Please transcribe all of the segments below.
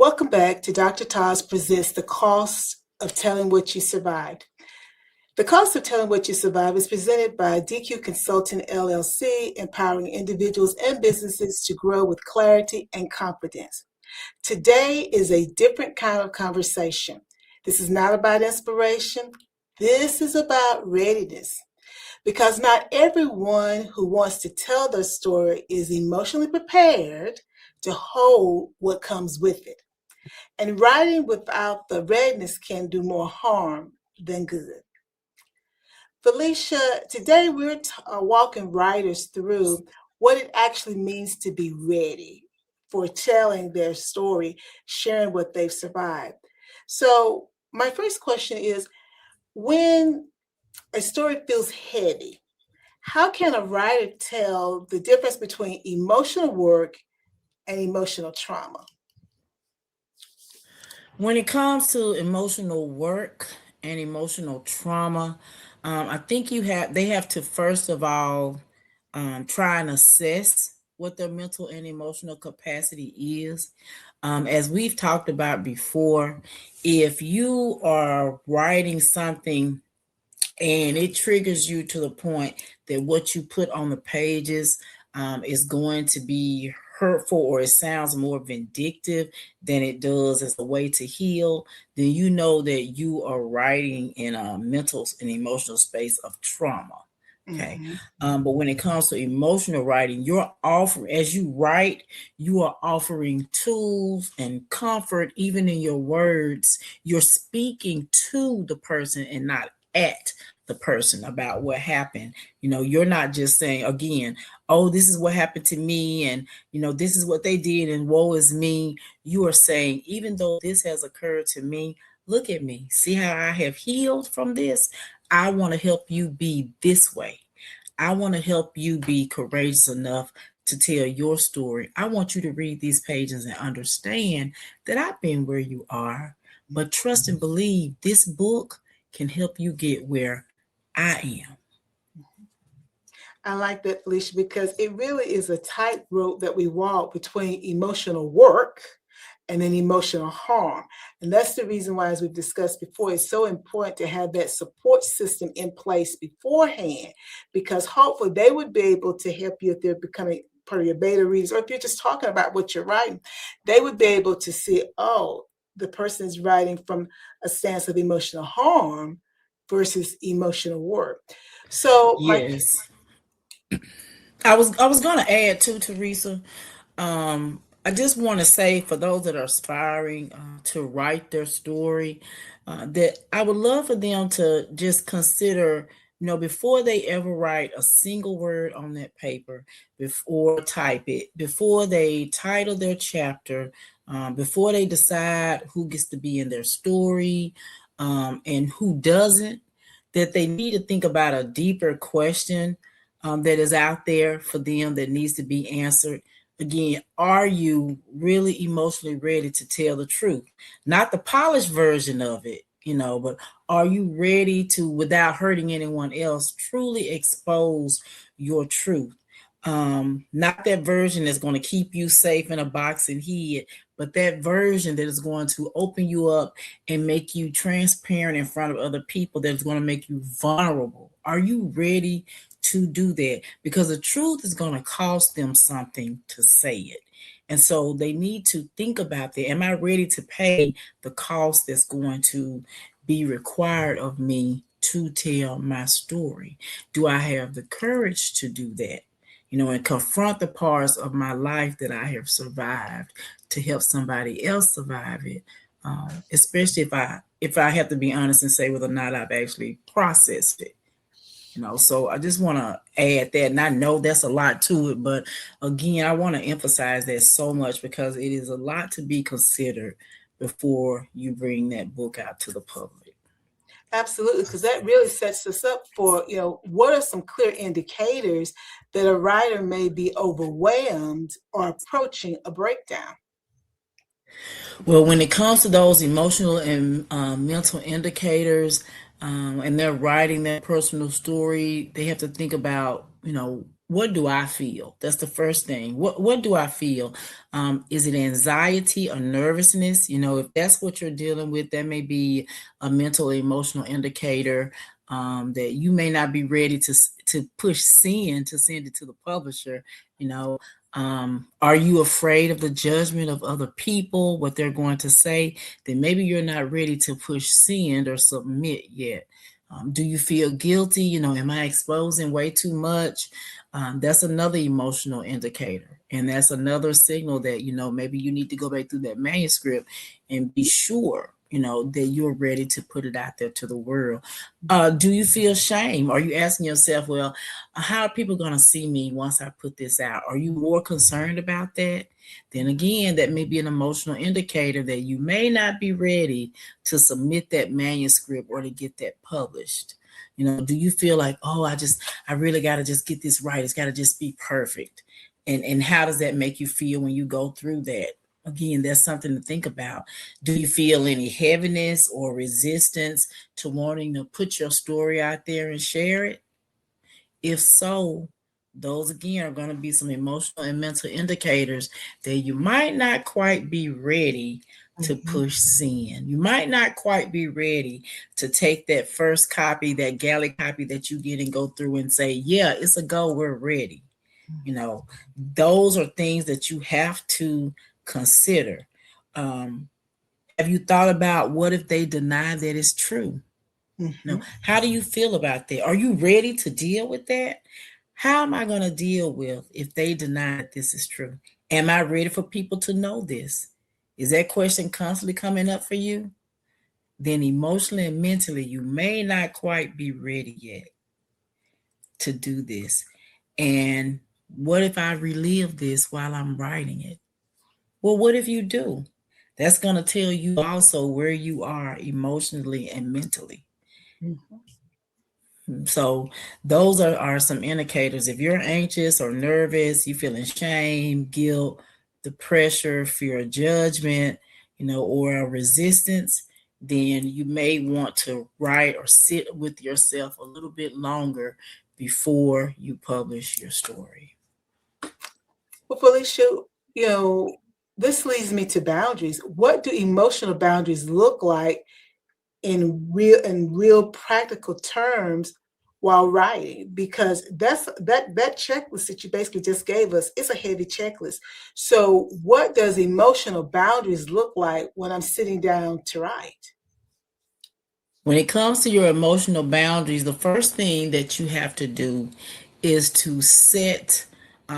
Welcome back to Dr. TAS presents The Cost of Telling What You Survived. The Cost of Telling What You Survived is presented by DQ Consulting LLC, empowering individuals and businesses to grow with clarity and confidence. Today is a different kind of conversation. This is not about inspiration. This is about readiness. Because not everyone who wants to tell their story is emotionally prepared to hold what comes with it. And writing without the readiness can do more harm than good. Felicia, today we're walking writers through what it actually means to be ready for telling their story, sharing what they've survived. So my first question is, when a story feels heavy, how can a writer tell the difference between emotional work and emotional trauma? When it comes to emotional work and emotional trauma, I think they have to first of all try and assess what their mental and emotional capacity is. As we've talked about before, if you are writing something and it triggers you to the point that what you put on the pages is going to be hurtful, or it sounds more vindictive than it does as a way to heal, then you know that you are writing in a mental and emotional space of trauma. Okay. But when it comes to emotional writing, as you write, you are offering tools and comfort, even in your words. You're speaking to the person and not at the person about what happened. You're not just saying, again, oh, this is what happened to me, and this is what they did, and woe is me. You are saying, even though this has occurred to me, look at me, see how I have healed from this. I want to help you be this way. I want to help you be courageous enough to tell your story. I want you to read these pages and understand that I've been where you are, but trust and believe this book can help you get where I am. I like that, Felicia, because it really is a tightrope that we walk between emotional work and then emotional harm. And that's the reason why, as we've discussed before, it's so important to have that support system in place beforehand, because hopefully they would be able to help you if they're becoming part of your beta readers, or if you're just talking about what you're writing, they would be able to see, oh, the person is writing from a stance of emotional harm versus emotional work. So yes. I was gonna add too, Teresa. I just want to say, for those that are aspiring to write their story, that I would love for them to just consider, before they ever write a single word on that paper, before type it, before they title their chapter, before they decide who gets to be in their story, and who doesn't, that they need to think about a deeper question that is out there for them that needs to be answered. Again, are you really emotionally ready to tell the truth? Not the polished version of it, but are you ready to, without hurting anyone else, truly expose your truth? Not that version that's going to keep you safe in a box and hid, but that version that is going to open you up and make you transparent in front of other people, that is going to make you vulnerable. Are you ready to do that? Because the truth is going to cost them something to say it. And so they need to think about that. Am I ready to pay the cost that's going to be required of me to tell my story? Do I have the courage to do that? And confront the parts of my life that I have survived to help somebody else survive it. Especially if I have to be honest and say whether or not I've actually processed it. So I just want to add that, and I know that's a lot to it, but again, I want to emphasize that so much because it is a lot to be considered before you bring that book out to the public. Absolutely, because that really sets us up for, what are some clear indicators that a writer may be overwhelmed or approaching a breakdown? Well, when it comes to those emotional and mental indicators, and they're writing their personal story, they have to think about, what do I feel? That's the first thing. What do I feel? Is it anxiety or nervousness? If that's what you're dealing with, that may be a mental or emotional indicator that you may not be ready to push to send it to the publisher. You know, are you afraid of the judgment of other people, what they're going to say? Then maybe you're not ready to push send or submit yet. Do you feel guilty? Am I exposing way too much? That's another emotional indicator. And that's another signal that, maybe you need to go back through that manuscript and be sure, that you're ready to put it out there to the world. Do you feel shame? Are you asking yourself, well, how are people going to see me once I put this out? Are you more concerned about that? Then again, that may be an emotional indicator that you may not be ready to submit that manuscript or to get that published. Do you feel like, oh, I really got to just get this right. It's got to just be perfect. And how does that make you feel when you go through that? Again, that's something to think about. Do you feel any heaviness or resistance to wanting to put your story out there and share it? If so, those again are going to be some emotional and mental indicators that you might not quite be ready to push send. You might not quite be ready to take that first copy, that galley copy that you get and go through and say, yeah, it's a go, we're ready. Those are things that you have to consider. Have you thought about what if they deny that it's true? How do you feel about that? Are you ready to deal with that? How am I going to deal with if they deny that this is true? Am I ready for people to know this? Is that question constantly coming up for you? Then emotionally and mentally, you may not quite be ready yet to do this. And what if I relive this while I'm writing it? Well, what if you do? That's going to tell you also where you are emotionally and mentally. So those are some indicators. If you're anxious or nervous, you feeling shame, guilt, the pressure, fear of judgment, or a resistance, then you may want to write or sit with yourself a little bit longer before you publish your story. Well, Felicia, this leads me to boundaries. What do emotional boundaries look like in real practical terms while writing? Because that checklist that you basically just gave us, it's a heavy checklist. So what does emotional boundaries look like when I'm sitting down to write? When it comes to your emotional boundaries, the first thing that you have to do is to set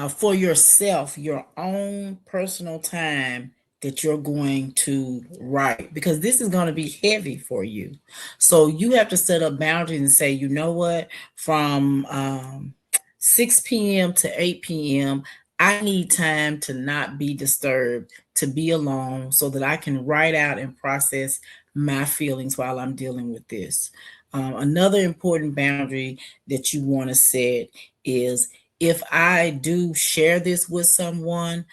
for yourself your own personal time that you're going to write, because this is going to be heavy for you. So you have to set up boundaries and say, you know what, from 6 p.m. to 8 p.m., I need time to not be disturbed, to be alone, so that I can write out and process my feelings while I'm dealing with this. Another important boundary that you want to set is, if I do share this with someone,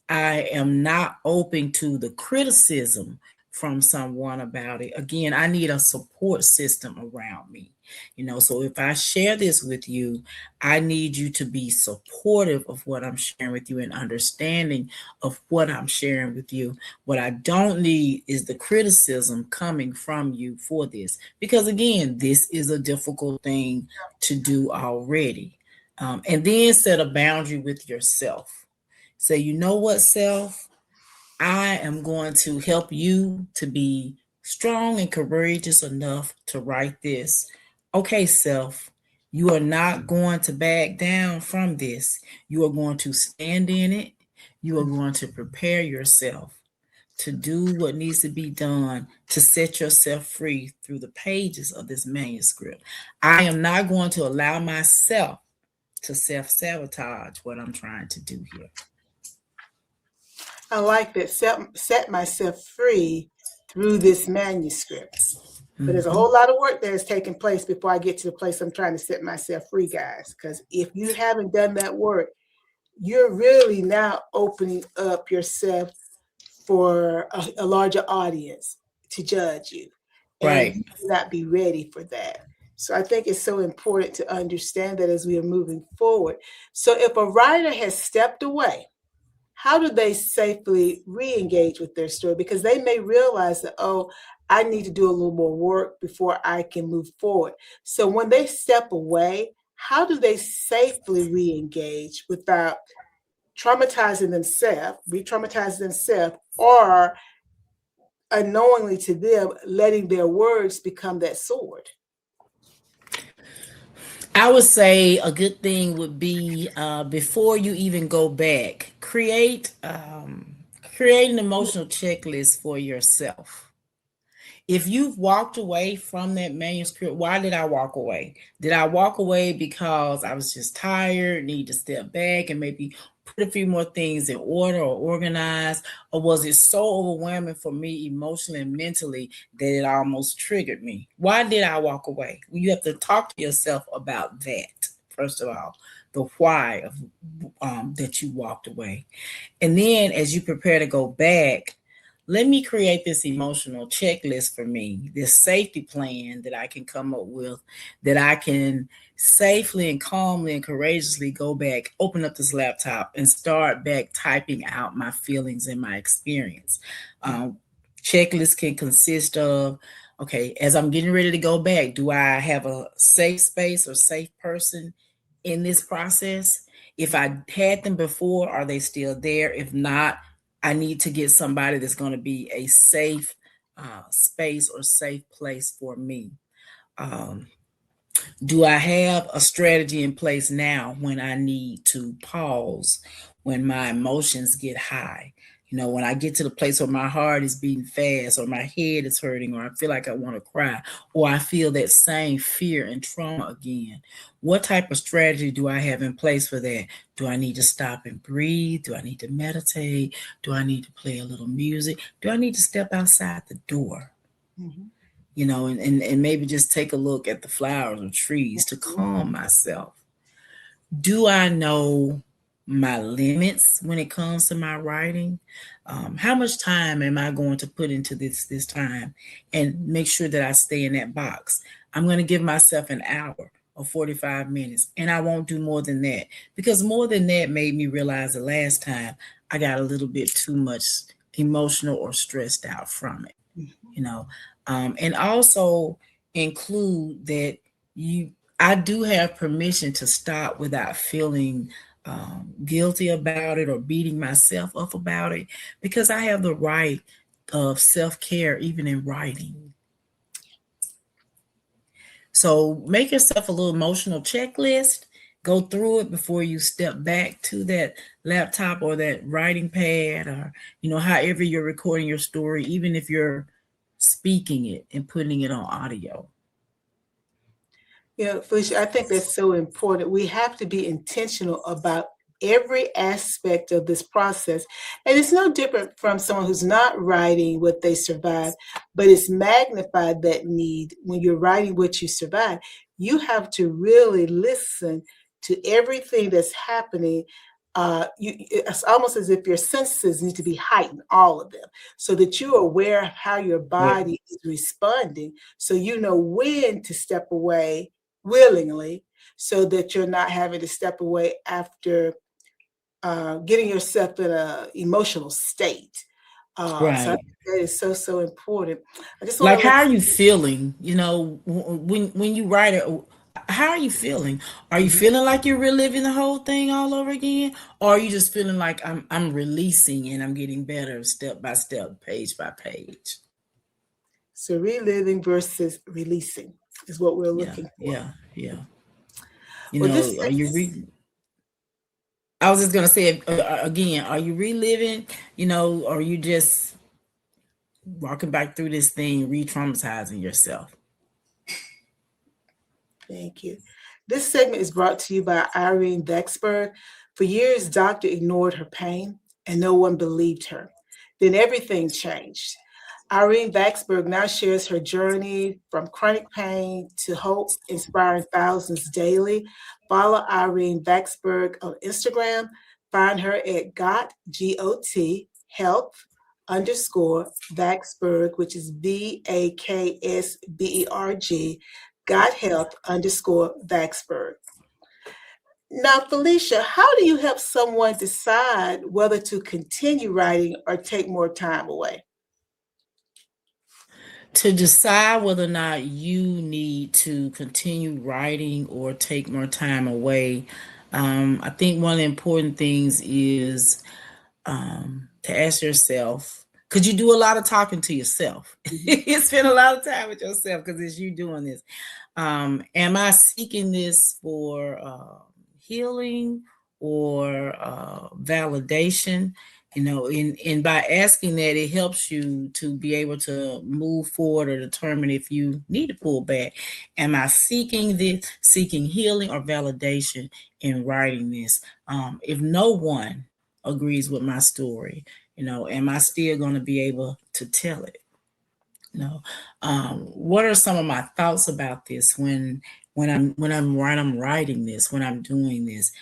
I am not open to the criticism from someone about it. Again, I need a support system around me. So if I share this with you, I need you to be supportive of what I'm sharing with you and understanding of what I'm sharing with you. What I don't need is the criticism coming from you for this, because again, this is a difficult thing to do already. And then set a boundary with yourself. Say, you know what, self, I am going to help you to be strong and courageous enough to write this. Okay, self, you are not going to back down from this. You are going to stand in it. You are going to prepare yourself to do what needs to be done to set yourself free through the pages of this manuscript. I am not going to allow myself to self-sabotage what I'm trying to do here. I like that. Set myself free through this manuscript. But there's a whole lot of work that has taken place before I get to the place I'm trying to set myself free, guys. Because if you haven't done that work, you're really now opening up yourself for a larger audience to judge you. And Right. you may not be ready for that. So I think it's so important to understand that as we are moving forward. So if a writer has stepped away, how do they safely re-engage with their story? Because they may realize that, oh, I need to do a little more work before I can move forward. So when they step away, how do they safely re-engage without traumatizing themselves, re-traumatizing themselves, or unknowingly to them letting their words become that sword? I would say a good thing would be before you even go back, create an emotional checklist for yourself. If you've walked away from that manuscript, why did I walk away? Did I walk away because I was just tired, need to step back and maybe put a few more things in order or organize? Or was it so overwhelming for me emotionally and mentally that it almost triggered me? Why did I walk away? Well, you have to talk to yourself about that, first of all, the why of that you walked away. And then as you prepare to go back, let me create this emotional checklist for me, this safety plan that I can come up with, that I can safely and calmly and courageously go back, open up this laptop, and start back typing out my feelings and my experience. Um, Checklist can consist of, okay, as I'm getting ready to go back, do I have a safe space or safe person in this process? If I had them before, are they still there? If not, I need to get somebody that's going to be a safe space or safe place for me. Um, do I have a strategy in place now when I need to pause, when my emotions get high? You know, when I get to the place where my heart is beating fast, or my head is hurting, or I feel like I want to cry, or I feel that same fear and trauma again. What type of strategy do I have in place for that? Do I need to stop and breathe? Do I need to meditate? Do I need to play a little music? Do I need to step outside the door? Mhm. And maybe just take a look at the flowers or trees to calm myself. Do I know my limits when it comes to my writing? How much time am I going to put into this time, and make sure that I stay in that box? I'm going to give myself an hour or 45 minutes, and I won't do more than that, because more than that made me realize the last time I got a little bit too much emotional or stressed out from it. you know and also include that you I do have permission to stop without feeling guilty about it or beating myself up about it, because I have the right of self-care even in writing. So make yourself a little emotional checklist, go through it before you step back to that laptop or that writing pad, or however you're recording your story, even if you're speaking it and putting it on audio. Felicia, I think that's so important. We have to be intentional about every aspect of this process. And it's no different from someone who's not writing what they survived, but it's magnified that need when you're writing what you survived. You have to really listen to everything that's happening. It's almost as if your senses need to be heightened, all of them, so that you're aware of how your Yeah. body is responding, so you know when to step away willingly, so that you're not having to step away after getting yourself in an emotional state. So I Right. think that is so, so important. I just want Like, to let how are you feeling? When you write it, how are you feeling? Are you Mhm. feeling like you're reliving the whole thing all over again, or are you just feeling like I'm releasing and I'm getting better step by step, page by page? So reliving versus releasing is what we're Yeah, looking for. yeah, yeah. Well, this Are you I was just gonna say again, are you reliving? Or are you just walking back through this thing, re-traumatizing yourself? Thank you. This segment is brought to you by Irene Vexberg. For years, doctor ignored her pain and no one believed her. Then everything changed. Irene Vaxberg now shares her journey from chronic pain to hope, inspiring thousands daily. Follow Irene Vaxberg on Instagram. Find her at GOT Health _ Vaxberg, which is VAKSBERG. Got Health underscore Vaxburg. Now, Felicia, how do you help someone decide whether to continue writing or take more time away? To decide whether or not you need to continue writing or take more time away, I think one of the important things is to ask yourself, because you do a lot of talking to yourself. Mhm. You spend a lot of time with yourself because it's you doing this. Am I seeking this for healing or validation? And by asking that, it helps you to be able to move forward or determine if you need to pull back. Am I seeking healing or validation in writing this? If no one agrees with my story, am I still going to be able to tell it? What are some of my thoughts about this when I'm writing this, when I'm doing this?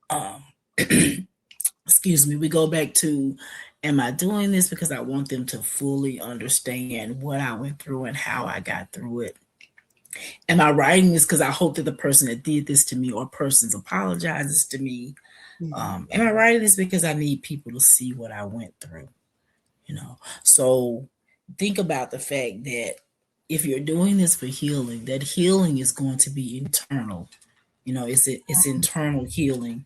Um, excuse me. We go back to, am I doing this because I want them to fully understand what I went through and how I got through it? Am I writing this because I hope that the person that did this to me or persons apologizes to me? Mhm. Am I writing this because I need people to see what I went through? So think about the fact that if you're doing this for healing, that healing is going to be internal. It's internal healing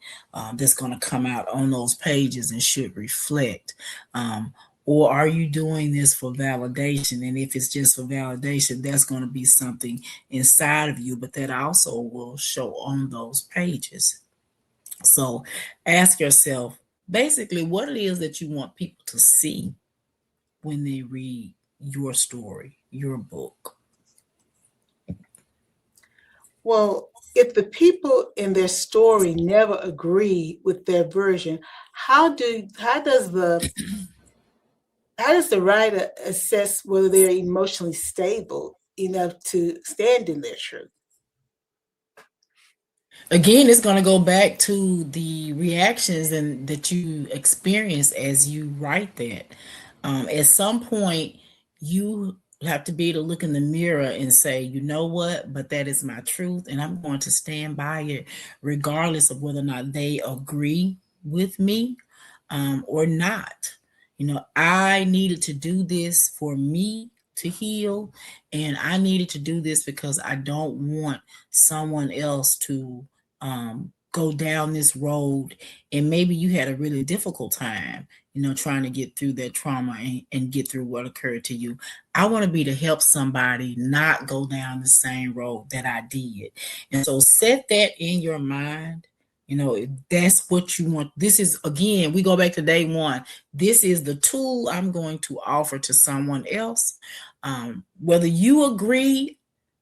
that's going to come out on those pages and should reflect. Um, or are you doing this for validation? And if it's just for validation, that's going to be something inside of you, but that also will show on those pages. So ask yourself basically what it is that you want people to see when they read your story, your book. Well, if the people in their story never agree with their version, how do how does the how does the writer assess whether they're emotionally stable enough to stand in their truth? Again, it's going to go back to the reactions and that you experience as you write that. At some point, you have to be able to look in the mirror and say, you know what, but that is my truth, and I'm going to stand by it, regardless of whether or not they agree with me or not. I needed to do this for me to heal, and I needed to do this because I don't want someone else to go down this road. And maybe you had a really difficult time, trying to get through that trauma and get through what occurred to you. I want to be to help somebody not go down the same road that I did. And so set that in your mind. If that's what you want. This is, again, we go back to day one. This is the tool I'm going to offer to someone else. Whether you agree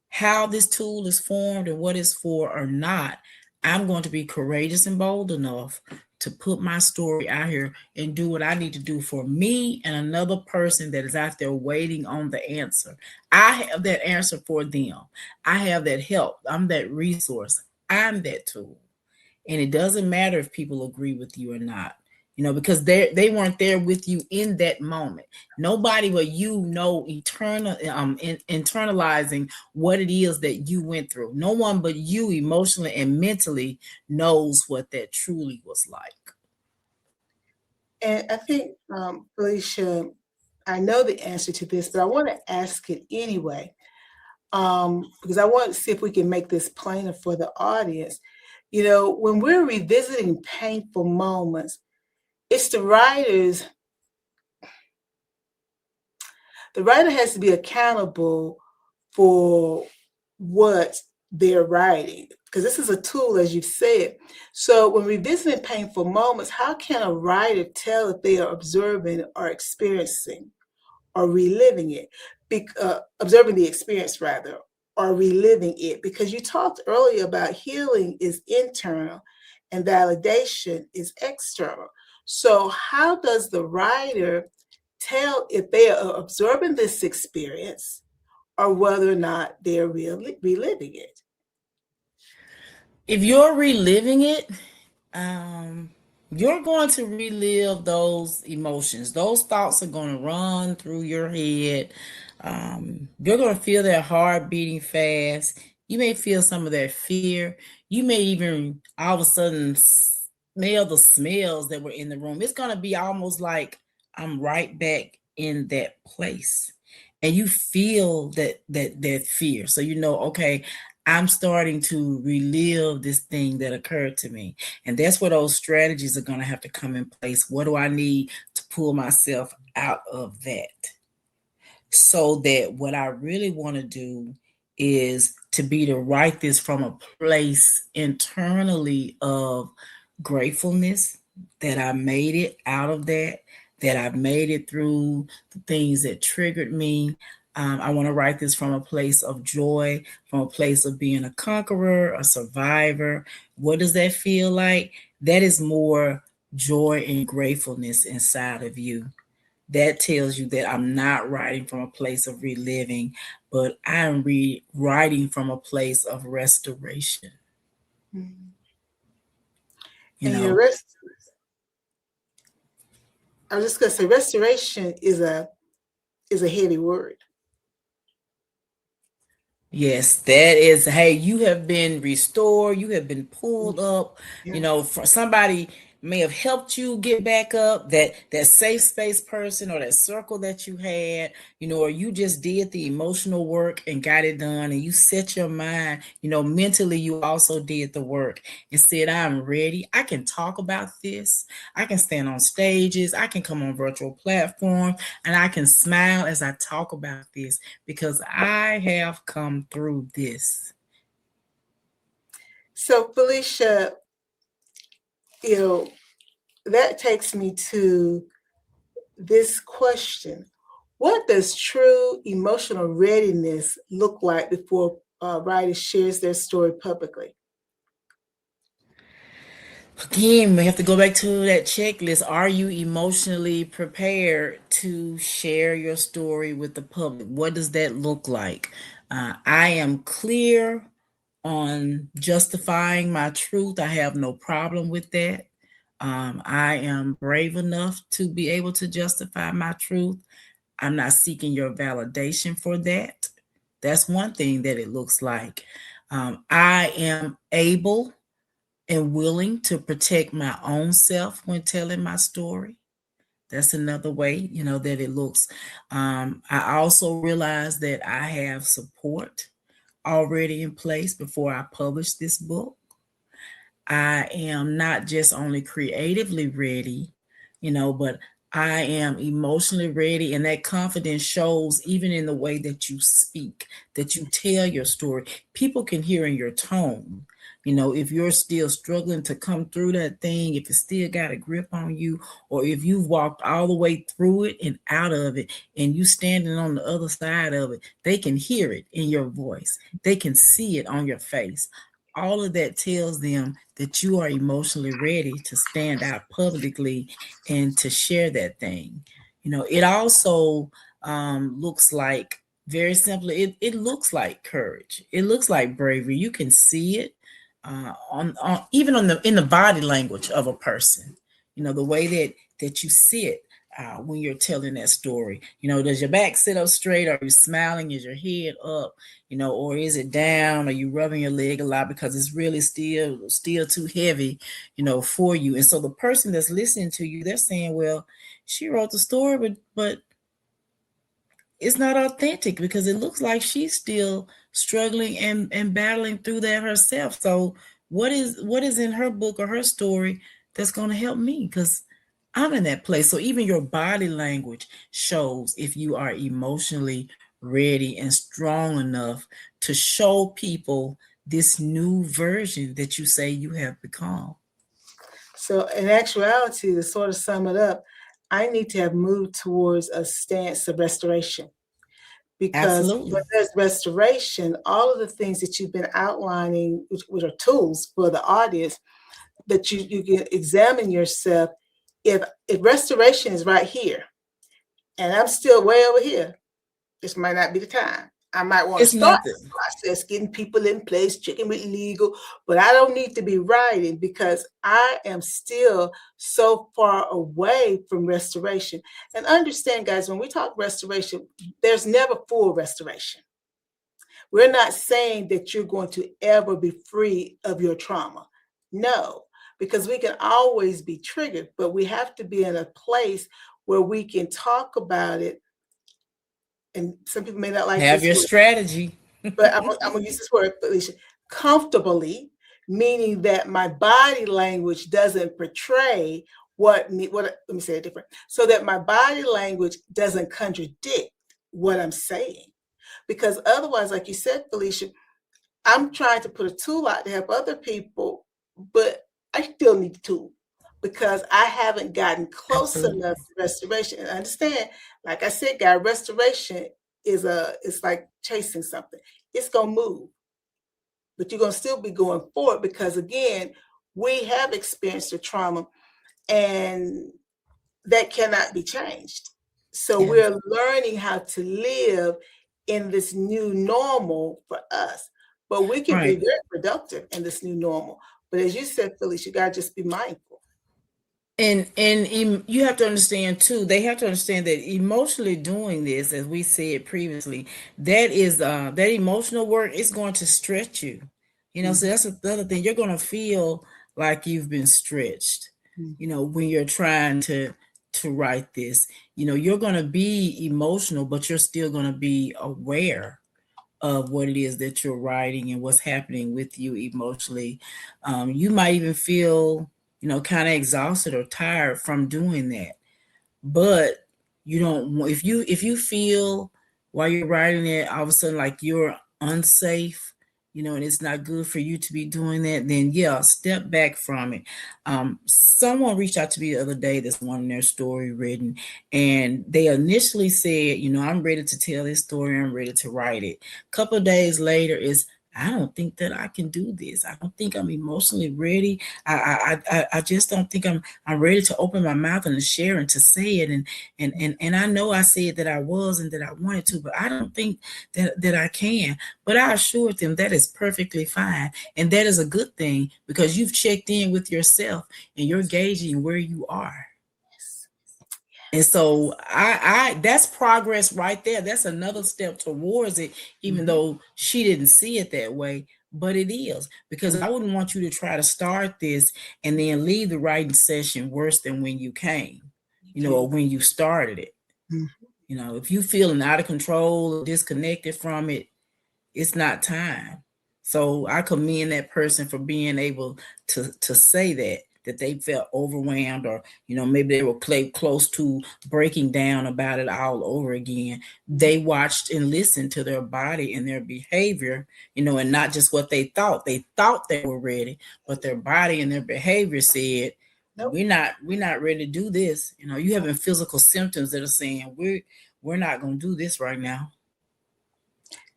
how this tool is formed and what it's for or not, I'm going to be courageous and bold enough to put my story out here and do what I need to do for me and another person that is out there waiting on the answer. I have that answer for them. I have that help. I'm that resource. I'm that tool. And it doesn't matter if people agree with you or not, because they weren't there with you in that moment. Nobody but you know internalizing what it is that you went through. No one but you emotionally and mentally knows what that truly was like. And I think, Felicia, I know the answer to this, but I want to ask it anyway, because I want to see if we can make this plainer for the audience. When we're revisiting painful moments, it's the writer has to be accountable for what they're writing, because this is a tool, as you've said. So when revisiting painful moments, how can a writer tell if they are observing or experiencing or reliving it? Observing the experience, rather, or reliving it? Because you talked earlier about healing is internal and validation is external. So how does the writer tell if they are observing this experience or whether or not they're really reliving it? If you're reliving it, um, you're going to relive those emotions. Those thoughts are going to run through your head. You're going to feel that heart beating fast, You may feel some of that fear. You may even all of a sudden smell the smells that were in the room. It's going to be almost like I'm right back in that place. And you feel that fear. So you know, okay, I'm starting to relive this thing that occurred to me. And that's where those strategies are going to have to come in place. What do I need to pull myself out of that? So that what I really want to do is to be to write this from a place internally of gratefulness that I made it out of that I've made it through the things that triggered me. I want to write this from a place of joy, from a place of being a conqueror, a survivor. What does that feel like? That is more joy and gratefulness inside of you. That tells you that I'm not writing from a place of reliving, but I'm writing from a place of restoration. Mhm. You And your know, rest, I was just gonna say, restoration is a heavy word. yes, that is, hey, you have been restored, you have been pulled Mhm. up, Yeah. you know, for somebody may have helped you get back up, that safe space person or that circle that you had, you know, or you just did the emotional work and got it done and you set your mind, you know, mentally you also did the work and said, I'm ready. I can talk about this. I can stand on stages. I can come on virtual platforms and I can smile as I talk about this because I have come through this. So Felicia, you know, that takes me to this question. What does true emotional readiness look like before a writer shares their story publicly? Again, we have to go back to that checklist. Are you emotionally prepared to share your story with the public? What does that look like? I am clear on justifying my truth. I have no problem with that. I am brave enough to be able to justify my truth. I'm not seeking your validation for that. That's one thing that it looks like. I am able and willing to protect my own self when telling my story. That's another way, you know, that it looks. I also realize that I have support already in place before I publish this book. I am not just only creatively ready, you know, but I am emotionally ready. And that confidence shows even in the way that you speak, that you tell your story. People can hear in your tone. You know, if you're still struggling to come through that thing, if it still got a grip on you, or if you've walked all the way through it and out of it, and you standing on the other side of it, they can hear it in your voice. They can see it on your face. All of that tells them that you are emotionally ready to stand out publicly and to share that thing. You know, it also looks like very simply, it looks like courage. It looks like bravery. You can see it on even on the in the body language of a person. You know, the way that you sit when you're telling that story. You know, does your back sit up straight? Are you smiling? Is your head up? You know, or is it down? Are you rubbing your leg a lot because it's really still too heavy, you know, for you? And so the person that's listening to you, they're saying, well, she wrote the story, but it's not authentic because it looks like she's still struggling and battling through that herself. So what is in her book or her story that's going to help me? Because I'm in that place. So even your body language shows if you are emotionally ready and strong enough to show people this new version that you say you have become. So, in actuality, to sort of sum it up, I need to have moved towards a stance of restoration because Absolutely. when there's restoration, all of the things that you've been outlining, which are tools for the audience, that you can examine yourself. If restoration is right here, and I'm still way over here, this might not be the time. I might want to It's start nothing. the process, getting people in place, checking with legal, but I don't need to be writing because I am still so far away from restoration. And understand, guys, when we talk restoration, there's never full restoration. We're not saying that you're going to ever be free of your trauma. No, because we can always be triggered, but we have to be in a place where we can talk about it. And some people may not like Have this your word, strategy. but I'm going to use this word, Felicia, comfortably, meaning that my body language doesn't portray what let me say it different, so that my body language doesn't contradict what I'm saying. Because otherwise, like you said, Felicia, I'm trying to put a tool out to help other people, but I still need the tool because I haven't gotten close enough Absolutely. to restoration. And I understand, like I said, God, restoration it's like chasing something. It's gonna move, but you're gonna still be going forward because again, we have experienced a trauma and that cannot be changed. So Yes. we're learning how to live in this new normal for us. But we can be Right. very productive in this new normal. But as you said, Phyllis, you gotta just be mindful. And you have to understand too, they have to understand that emotionally doing this, as we said previously, that is that emotional work is going to stretch you, so Mhm, that's another thing. You're going to feel like you've been stretched, mhm. when you're trying to write this. You're going to be emotional, but you're still going to be aware of what it is that you're writing and what's happening with you emotionally. You might even feel, kind of exhausted or tired from doing that. But you don't want, if you feel while you're writing it all of a sudden like you're unsafe, and it's not good for you to be doing that, then yeah, step back from it. Someone reached out to me the other day that's wanting their story written, and they initially said, I'm ready to tell this story, I'm ready to write it. A couple of days later is, I don't think that I can do this. I don't think I'm emotionally ready. I just don't think I'm ready to open my mouth and to share and to say it. And I know I said that I was and that I wanted to, but I don't think that I can. But I assured them that is perfectly fine. And that is a good thing because you've checked in with yourself and you're gauging where you are. Yes, And yes. so I that's progress right there. That's another step towards it, even Mhm, though she didn't see it that way. But it is, because mhm. I wouldn't want you to try to start this and then leave the writing session worse than when you came, You or can't. when you started it. Mhm. If you feeling out of control or disconnected from it, it's not time. So I commend that person for being able to say that they felt overwhelmed, or maybe they were close to breaking down about it all over again. They watched and listened to their body and their behavior, and not just what they thought. They thought they were ready, but their body and their behavior said, Nope. we're not ready to do this. You having physical symptoms that are saying we're not going to do this right now.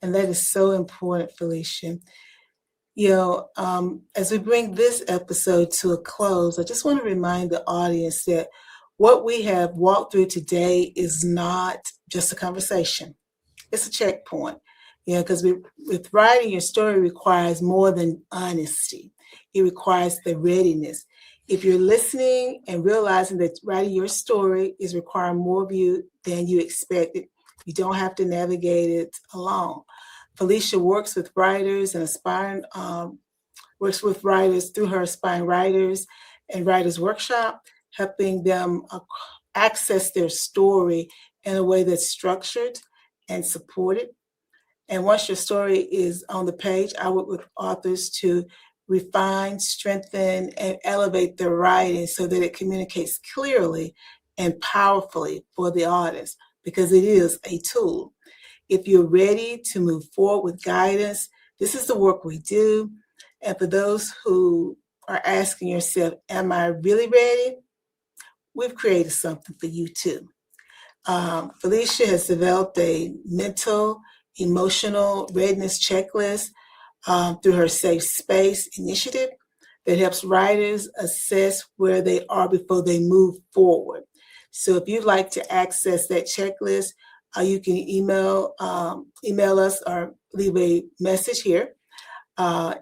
And that is so important, Felicia. As we bring this episode to a close, I just want to remind the audience that what we have walked through today is not just a conversation. It's a checkpoint. Because with writing your story requires more than honesty. It requires the readiness. If you're listening and realizing that writing your story is requiring more of you than you expected, you don't have to navigate it alone. Felicia works with writers through her Aspiring Writers and Writers Workshop, helping them access their story in a way that's structured and supported. And once your story is on the page, I work with authors to refine, strengthen, and elevate their writing so that it communicates clearly and powerfully for the audience, because it is a tool. If you're ready to move forward with guidance, this is the work we do. And for those who are asking yourself, am I really ready? We've created something for you too. Felicia has developed a mental, emotional readiness checklist through her Safe Space initiative that helps writers assess where they are before they move forward. So if you'd like to access that checklist, you can email us or leave a message here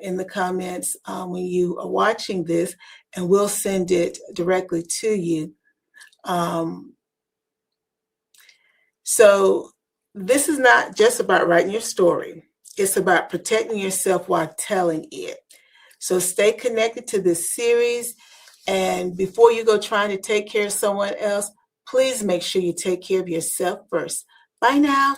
in the comments when you are watching this, and we'll send it directly to you. Um, so this is not just about writing your story. It's about protecting yourself while telling it. So stay connected to this series. And before you go trying to take care of someone else, please make sure you take care of yourself first. Bye now.